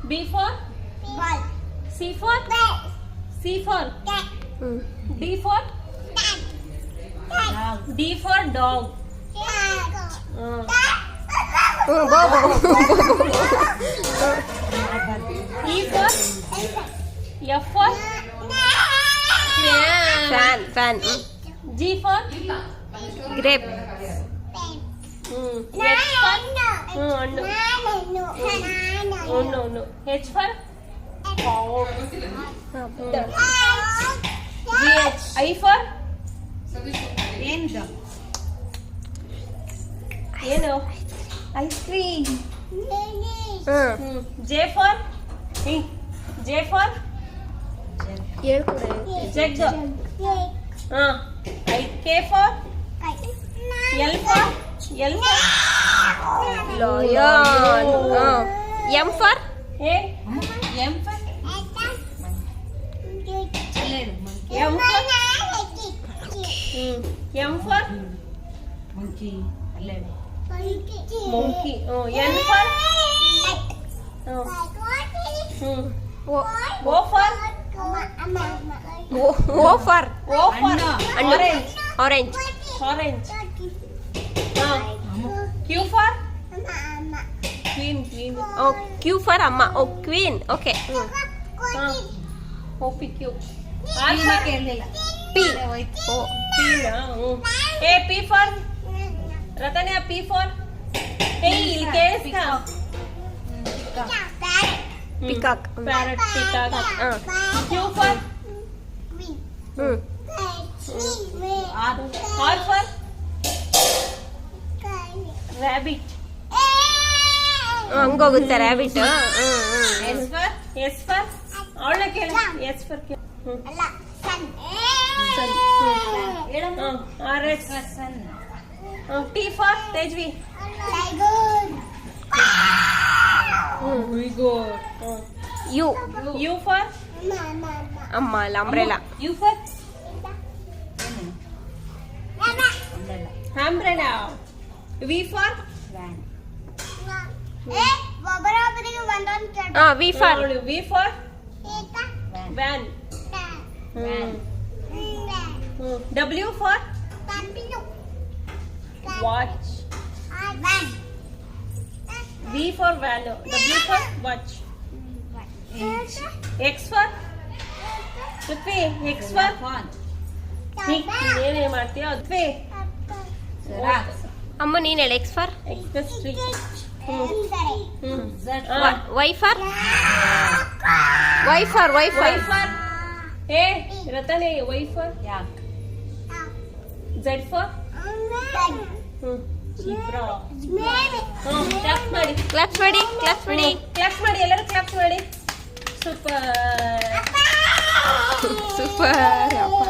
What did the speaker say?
B for ball. C for Bat. C for Cat. D for Cat. Cat. D for dog. Cat. ಬೋ E for F for fan fan G for grape H for no. Oh no. H for GH. I for ಏನು ice cream. J for J for ಹೇಳ್ಕೊಡೆ jug. K for L for lion M for A M for M for monkey. N for O for O for O for orange orange. Q for queen. O Q for ಅಮ್ಮ ಓ queen okay O P Q. R for P ಓ A P for Ratanya P for ಇಲ್ಲಿ ಕೇಳಿಸ್ತಾ peacock parrot peacock. Q for R for rabbit. ಹಂಗೋಗುತ್ತೆ rabbit S for ಅವಳ ಕೇಳ S for R S. T for Tejvi. U U for ಅಮ್ಮ ಅಲ್ಲ umbrella U for umbrella. V for V for V for van. W for watch. V for van. W for watch. X for Prithvi. X for ಏನೇ ಮಾಡ್ತೀಯ ಪೃಥ್ವಿ. ಅಮ್ಮ ನೀನ್ ಹೇಳಿ X for Express tree. Y for Y for Y Y for for ಏ ರತನೆ Y for Z for zebra. Clap ಮಾಡಿ claps ಮಾಡಿ claps ಮಾಡಿ ಕ್ಲಾಪ್ ಮಾಡಿ ಎಲ್ಲರೂ ಕ್ಲಾಪ್ ಮಾಡಿ. ಸೂಪರ್. ಸೂಪರ್ ಅಪ್ಪ